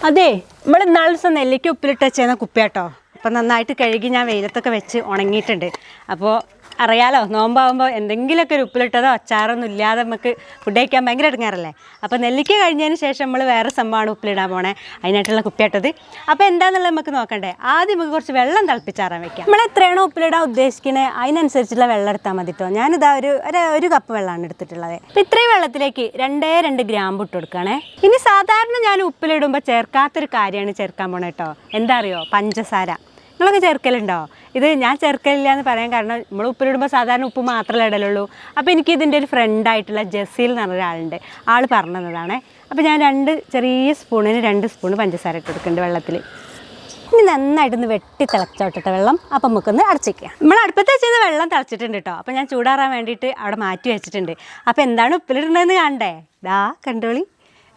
അതെ, നമ്മൾ ഇന്നാളെ ദിവസം നെല്ലിക്ക ഉപ്പിലിട്ട് വെച്ചേന്ന കുപ്പിയാട്ടോ. അപ്പം നന്നായിട്ട് കഴുകി ഞാൻ വെയിലത്തൊക്കെ വെച്ച് ഉണങ്ങിയിട്ടുണ്ട്. അപ്പോൾ അറിയാലോ, നോമ്പാകുമ്പോൾ എന്തെങ്കിലുമൊക്കെ ഒരു ഉപ്പിലിട്ടതോ അച്ചാറൊന്നും ഇല്ലാതെ നമുക്ക് ഫുഡ് കഴിക്കാൻ ഭയങ്കര ഇടങ്ങാറല്ലേ. അപ്പോൾ നെല്ലിക്ക കഴിഞ്ഞതിന് ശേഷം നമ്മൾ വേറെ സംഭവമാണ് ഉപ്പിലിടാൻ പോണേ, അതിനായിട്ടുള്ള കുപ്പിയാട്ടത്. അപ്പോൾ എന്താണെന്നുള്ളത് നമുക്ക് നോക്കണ്ടേ. ആദ്യം നമുക്ക് കുറച്ച് വെള്ളം തിളപ്പിച്ചാറാൻ വെക്കാം. നമ്മൾ എത്രയാണോ ഉപ്പിലിടാൻ ഉദ്ദേശിക്കുന്നത് അതിനനുസരിച്ചുള്ള വെള്ളം എടുത്താൽ മതി കേട്ടോ. ഞാനിതാ ഒരു കപ്പ് വെള്ളമാണ് എടുത്തിട്ടുള്ളത്. അപ്പോൾ ഇത്രയും വെള്ളത്തിലേക്ക് 2 ഗ്രാമ്പ് ഇട്ട് കൊടുക്കുകയാണേ. ഇനി സാധാരണ ഞാൻ ഉപ്പിലിടുമ്പോൾ ചേർക്കാത്തൊരു കാര്യമാണ് ചേർക്കാൻ പോണേ കേട്ടോ. എന്താ അറിയോ? പഞ്ചസാര. നിങ്ങളൊക്കെ ചേർക്കലുണ്ടോ? ഇത് ഞാൻ ചേർക്കലില്ല എന്ന് പറയാൻ കാരണം നമ്മൾ ഉപ്പിലിടുമ്പോൾ സാധാരണ ഉപ്പ് മാത്രമേ ഇടലുള്ളൂ. അപ്പോൾ എനിക്ക് ഇതിൻ്റെ ഒരു ഫ്രണ്ടായിട്ടുള്ള ജസീൽ എന്ന് പറഞ്ഞ ഒരാളുണ്ട്, ആൾ പറഞ്ഞതാണ്. അപ്പോൾ ഞാൻ 2 ചെറിയ സ്പൂണിന് 2 സ്പൂൺ പഞ്ചസാര ഇട്ട് കൊടുക്കുന്നുണ്ട് വെള്ളത്തിൽ. ഇനി നന്നായിട്ടൊന്ന് വെട്ടി തിളച്ചോട്ടെ വെള്ളം. അപ്പം നമുക്കൊന്ന് അടച്ചിക്കുക. നമ്മൾ അടുപ്പത്ത് വെച്ചത് വെള്ളം തിളച്ചിട്ടുണ്ട് കേട്ടോ. അപ്പോൾ ഞാൻ ചൂടാറാൻ വേണ്ടിയിട്ട് അവിടെ മാറ്റി വെച്ചിട്ടുണ്ട്. അപ്പോൾ എന്താണ് ഉപ്പിലിടേണ്ടതെന്ന് കാണണ്ടേ? ദാ കണ്ടോളി,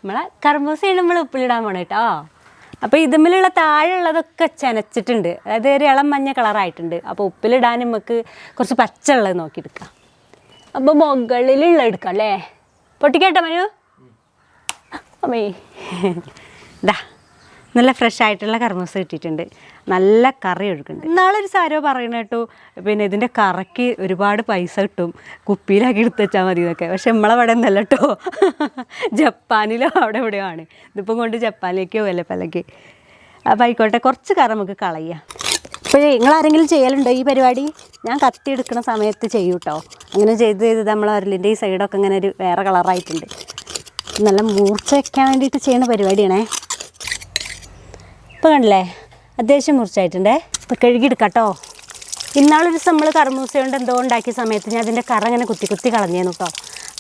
നമ്മളെ കർമൂസയാണ് നമ്മൾ ഉപ്പിലിടാൻ പോണേ കേട്ടോ. അപ്പോൾ ഇതുമ്മിലുള്ള താഴെയുള്ളതൊക്കെ ചെനച്ചിട്ടുണ്ട്, അതായത് ഒരു ഇളം മഞ്ഞ കളറായിട്ടുണ്ട്. അപ്പോൾ ഉപ്പിലിടാൻ നമുക്ക് കുറച്ച് പച്ചയുള്ളത് നോക്കിയെടുക്കാം. അപ്പോൾ മുകളിലുള്ള എടുക്കാം അല്ലേ? പൊട്ടിക്കേട്ടോ മനു? അമ്മേ ഇതാ നല്ല ഫ്രഷ് ആയിട്ടുള്ള കർമൂസ കിട്ടിയിട്ടുണ്ട്. നല്ല കറി ഒഴുക്കുന്നുണ്ട്. ഇന്നാളൊരു സാരോ പറയുന്ന കേട്ടു, പിന്നെ ഇതിൻ്റെ കറയ്ക്ക് ഒരുപാട് പൈസ കിട്ടും, കുപ്പിയിലാക്കി എടുത്ത് വെച്ചാൽ മതി എന്നൊക്കെ. പക്ഷെ നമ്മളവിടെ ഒന്നല്ല കേട്ടോ, ജപ്പാനിലോ അവിടെ എവിടെയോ ആണ്. ഇതിപ്പം കൊണ്ട് ജപ്പാനിലേക്കോ വല്ല പലക്ക്. അപ്പോൾ ആയിക്കോട്ടെ, കുറച്ച് കറ നമുക്ക് കളയാം. ഇപ്പോഴേ നിങ്ങളാരെങ്കിലും ചെയ്യലുണ്ടോ ഈ പരിപാടി? ഞാൻ കത്തി എടുക്കുന്ന സമയത്ത് ചെയ്യും കേട്ടോ. അങ്ങനെ ചെയ്ത് നമ്മൾ അരലിൻ്റെ ഈ സൈഡൊക്കെ ഇങ്ങനെ ഒരു വേറെ കളറായിട്ടുണ്ട്. നല്ല മൂർച്ച വയ്ക്കാൻ വേണ്ടിയിട്ട് ചെയ്യുന്ന പരിപാടിയാണേ. ഇപ്പോൾ കണ്ടില്ലേ, അത്യാവശ്യം മുറിച്ചായിട്ടുണ്ടേ. ഇപ്പോൾ കഴുകിയെടുക്കാം കേട്ടോ. ഇന്നാളൊരു ദിവസം നമ്മൾ കർമൂസ കൊണ്ട് എന്തോ ഉണ്ടാക്കിയ സമയത്ത് ഞാൻ അതിൻ്റെ കറ ഇങ്ങനെ കുത്തി കളഞ്ഞേന്നു കേട്ടോ.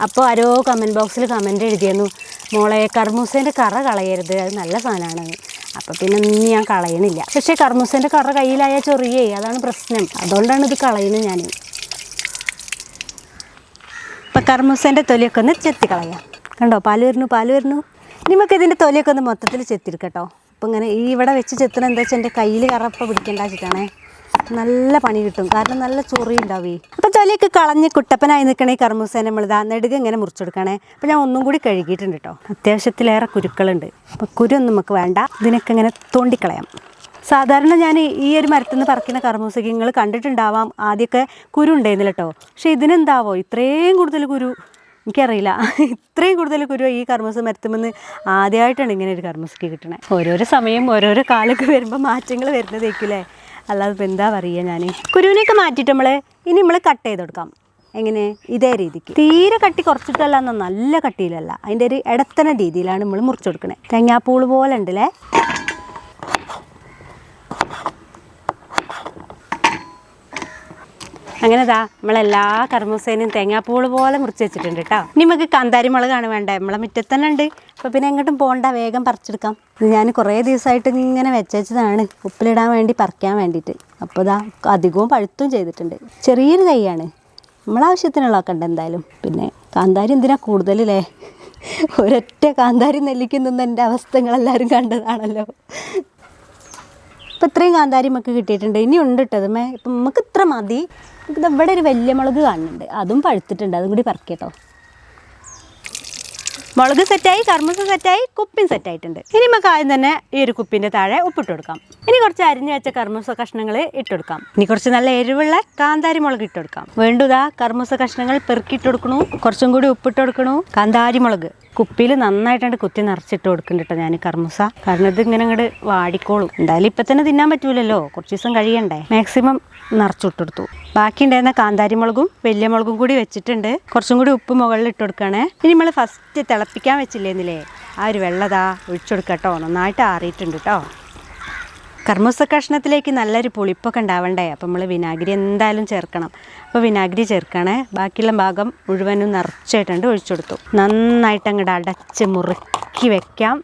അപ്പോൾ ആരോ കമൻറ്റ് ബോക്സിൽ കമൻറ്റ് എഴുതിയിരുന്നു, മോളെ കർമൂസേൻ്റെ കറ കളയരുത്, അത് നല്ല സാധനമാണെന്ന്. അപ്പോൾ പിന്നെ ഒന്നും ഞാൻ കളയണില്ല. പക്ഷേ കർമൂസേൻ്റെ കറ കയ്യിലായാൽ ചൊറിയേ, അതാണ് പ്രശ്നം. അതുകൊണ്ടാണ് ഇത് കളയുന്നത് ഞാൻ. ഇപ്പം കർമൂസേൻ്റെ തൊലിയൊക്കെ ഒന്ന് ചെത്തി കളയാം. കണ്ടോ, പാല് വരുന്നു. ഇനി നമുക്ക് ഇതിൻ്റെ തൊലിയൊക്കെ ഒന്ന് മൊത്തത്തിൽ ചെത്തിയെടുക്കട്ടോ. അപ്പോൾ ഇങ്ങനെ ഈ ഇവിടെ വെച്ച് ചെത്തണം എന്താ വെച്ചാൽ എൻ്റെ കയ്യിൽ കറപ്പം പിടിക്കേണ്ട വെച്ചിട്ടാണേ. നല്ല പണി കിട്ടും, കാരണം നല്ല ചൊറി ഉണ്ടാവേ. അപ്പോൾ തൊലിയൊക്കെ കളഞ്ഞ് കുട്ടപ്പനായി നിൽക്കണേ കർമൂസേനെ നമ്മളിതാ നെടുകെ ഇങ്ങനെ മുറിച്ചെടുക്കണേ. അപ്പോൾ ഞാൻ ഒന്നും കൂടി കഴുകിയിട്ടുണ്ട് കേട്ടോ. അത്യാവശ്യത്തിലേറെ കുരുക്കളുണ്ട്. അപ്പോൾ കുരുവൊന്നും നമുക്ക് വേണ്ട, ഇതിനൊക്കെ ഇങ്ങനെ തോണ്ടിക്കളയാം. സാധാരണ ഞാൻ ഈ ഒരു മരത്തിൽ നിന്ന് പറിക്കുന്ന കർമൂസയ്ക്ക് നിങ്ങൾ കണ്ടിട്ടുണ്ടാവാം, ആദ്യമൊക്കെ കുരു ഉണ്ടായിരുന്നില്ല കേട്ടോ. പക്ഷേ ഇതിനെന്താവോ ഇത്രയും കൂടുതൽ കുരു? എനിക്കറിയില്ല, ഇത്രയും കൂടുതൽ കുരു ഈ കർമൂസ മരത്തുമെന്ന് ആദ്യമായിട്ടാണ് ഇങ്ങനെ ഒരു കർമൂസയ്ക്ക് കിട്ടണേ. ഓരോരോ സമയം ഓരോരോ കാലൊക്കെ വരുമ്പോൾ മാറ്റങ്ങൾ വരുന്നതേക്കില്ലേ, അല്ലാതെ ഇപ്പം എന്താ പറയുക. ഞാൻ കുരുവിനെയൊക്കെ മാറ്റിയിട്ട് ഇനി നമ്മൾ കട്ട് ചെയ്ത് കൊടുക്കാം. എങ്ങനെ? ഇതേ രീതിക്ക് തീരെ കട്ടി കുറച്ചിട്ടല്ല, എന്നാൽ നല്ല കട്ടിയിലല്ല, അതിൻ്റെ ഒരു ഇടത്തന രീതിയിലാണ് നമ്മൾ മുറിച്ച് കൊടുക്കണേ. തേങ്ങാപ്പൂള് പോലെ ഉണ്ടല്ലേ. അങ്ങനെ നമ്മളെല്ലാ കർമൂസേനും തേങ്ങാപ്പൂള് പോലെ മുറിച്ച് വെച്ചിട്ടുണ്ട് കേട്ടോ. ഇനി നമുക്ക് കാന്താരി മുളകാണ് വേണ്ടത്. നമ്മളെ മുറ്റത്ത് തന്നെ ഉണ്ട്. അപ്പോൾ പിന്നെ എങ്ങോട്ടും പോകണ്ട, വേഗം പറിച്ചെടുക്കാം. ഇത് ഞാൻ കുറേ ദിവസമായിട്ട് ഇങ്ങനെ വെച്ചതാണ് ഉപ്പിലിടാൻ വേണ്ടി, പറിക്കാൻ വേണ്ടിയിട്ട്. അപ്പോൾ അധികവും പഴുത്തും ചെയ്തിട്ടുണ്ട്. ചെറിയൊരു തൈയാണ്, നമ്മളാവശ്യത്തിനുള്ളതൊക്കെ ഉണ്ട് എന്തായാലും. പിന്നെ കാന്താരി എന്തിനാ കൂടുതലല്ലേ, ഒരൊറ്റ കാന്താരി നെല്ലിക്കുന്നെന്ന് എൻ്റെ അവസ്ഥകളെല്ലാവരും കണ്ടതാണല്ലോ. ഇപ്പം ഇത്രയും കാന്താരി നമുക്ക് കിട്ടിയിട്ടുണ്ട്. ഇനി ഉണ്ട് ഇട്ടതുമേ. ഇപ്പം നമുക്ക് ഇത്ര മതി. ഇത് ഇവിടെ ഒരു വലിയ മുളക് കാണുന്നുണ്ട്, അതും പഴുത്തിട്ടുണ്ട്, അതും കൂടി പറിക്കട്ടോ. മുളക് സെറ്റായി, കർമൂസ സെറ്റായി, കുപ്പിയും സെറ്റായിട്ടുണ്ട്. ഇനി നമുക്ക് ആദ്യം തന്നെ ഈ ഒരു കുപ്പിൻ്റെ താഴെ ഉപ്പിട്ട് കൊടുക്കാം. ഇനി കുറച്ച് അരിഞ്ഞു വെച്ച കർമൂസ കഷ്ണങ്ങൾ ഇട്ട് കൊടുക്കാം. ഇനി കുറച്ച് നല്ല എരിവുള്ള കാന്താരി മുളക് ഇട്ട് കൊടുക്കാം. വേണ്ടതാ കർമൂസ കഷ്ണങ്ങൾ പെറുക്കിയിട്ട് കൊടുക്കണു, കുറച്ചും കൂടി ഉപ്പിട്ട് കൊടുക്കണു. കാന്താരി മുളക് കുപ്പിയിൽ നന്നായിട്ടാണ് കുത്തി നിറച്ചിട്ട് കൊടുക്കുന്നുണ്ട് ഞാൻ കർമൂസ, കാരണം ഇത് ഇങ്ങനെ അങ്ങോട്ട് വാടിക്കോളും. എന്തായാലും ഇപ്പം തന്നെ തിന്നാൻ പറ്റൂലല്ലോ, കുറച്ച് ദിവസം കഴിയണ്ടേ. മാക്സിമം നിറച്ചിട്ടെടുത്തു. ബാക്കി ഉണ്ടായിരുന്ന കാന്താരി മുളകും വലിയ മുളകും കൂടി വെച്ചിട്ടുണ്ട്. കുറച്ചും കൂടി ഉപ്പ് മുകളിൽ ഇട്ട് കൊടുക്കുകയാണ്. ഇനി നമ്മൾ ഫസ്റ്റ് തിളപ്പിക്കാൻ വെച്ചില്ലേന്നില്ലേ, ആ ഒരു വെള്ളതാ ഒഴിച്ചെടുക്കാം കേട്ടോ. നന്നായിട്ട് ആറിയിട്ടുണ്ട് കേട്ടോ. കർമൂസ കഷ്ണത്തിലേക്ക് നല്ലൊരു പുളിപ്പൊക്കെ ഉണ്ടാവണ്ടേ, അപ്പോൾ നമ്മൾ വിനാഗിരി എന്തായാലും ചേർക്കണം. അപ്പോൾ വിനാഗിരി ചേർക്കണേ. ബാക്കിയുള്ള ഭാഗം മുഴുവനും നിറച്ചായിട്ടുണ്ട് ഒഴിച്ചെടുത്തു. നന്നായിട്ട് അങ്ങോട്ട് അടച്ച് മുറുക്കി വെക്കാം.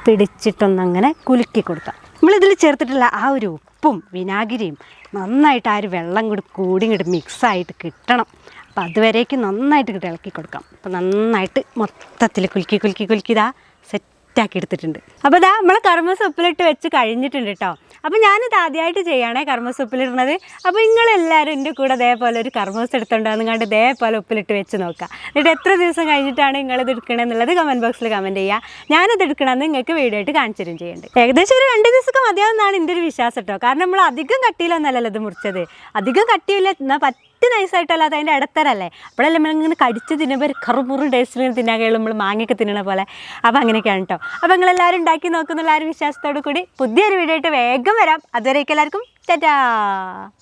പിടിച്ചിട്ടൊന്നങ്ങനെ കുലുക്കി കൊടുക്കാം. നമ്മളിതിൽ ചേർത്തിട്ടുള്ള ആ ഒരു ഉപ്പും വിനാഗിരിയും നന്നായിട്ട് ആ ഒരു വെള്ളം കൂടി ഇങ്ങോട്ട് മിക്സായിട്ട് കിട്ടണം. അപ്പോൾ അതുവരേക്ക് നന്നായിട്ട് ഇളക്കി കൊടുക്കാം. അപ്പോൾ നന്നായിട്ട് മൊത്തത്തിൽ കുലുക്കി ഇതാ സെറ്റ് സെറ്റാക്കി എടുത്തിട്ടുണ്ട്. അപ്പോൾ ഇതാ നമ്മളെ കർമ്മൂസ ഉപ്പിലിട്ട് വെച്ച് കഴിഞ്ഞിട്ടുണ്ട് കേട്ടോ. അപ്പോൾ ഞാനിത് ആദ്യമായിട്ട് ചെയ്യുകയാണേ കർമ്മൂസ ഉപ്പിലിടുന്നത്. അപ്പോൾ നിങ്ങളെല്ലാവരും എൻ്റെ കൂടെ അതേപോലെ ഒരു കർമ്മൂസ എടുത്തുകൊണ്ടാന്ന് കണ്ട് ഇതേപോലെ ഉപ്പിലിട്ട് വെച്ച് നോക്കുക. എന്നിട്ട് എത്ര ദിവസം കഴിഞ്ഞിട്ടാണ് നിങ്ങളിത് എടുക്കണമെന്നുള്ളത് കമൻറ്റ് ബോക്സിൽ കമൻറ്റ് ചെയ്യുക. ഞാനിത് എടുക്കണമെന്ന് നിങ്ങൾക്ക് വീഡിയോ ആയിട്ട് കാണിച്ചു തരും ചെയ്യുന്നുണ്ട്. ഏകദേശം ഒരു 2 ദിവസമൊക്കെ മതിയാവുന്നതാണ് എൻ്റെ ഒരു വിശ്വാസം കേട്ടോ. കാരണം നമ്മൾ അധികം കട്ടിയിലൊന്നല്ലല്ലോ ഇത് മുറിച്ചത്, അധികം കട്ടിയില്ല, എന്നാൽ പറ്റി നൈസായിട്ടല്ലാതെ അതിൻ്റെ ഇടത്തരല്ലേ. അപ്പോഴല്ലേ നമ്മളിങ്ങനെ കടിച്ച് തിന്നുമ്പോൾ ഒരു കറുമുറും ടേസ്റ്റിൽ തിന്നാൻ കഴിയുള്ളൂ, നമ്മൾ മാങ്ങയൊക്കെ തിന്നണ പോലെ. അപ്പോൾ അങ്ങനെയൊക്കെയാണ് കേട്ടോ. അപ്പോൾ നിങ്ങളെല്ലാവരും ഉണ്ടാക്കി നോക്കുന്നുള്ള ആ ഒരു വിശ്വാസത്തോടു കൂടി പുതിയൊരു വീഡിയോ ആയിട്ട് വേഗം വരാം. അതുവരേക്കും എല്ലാവർക്കും ടാറ്റാ.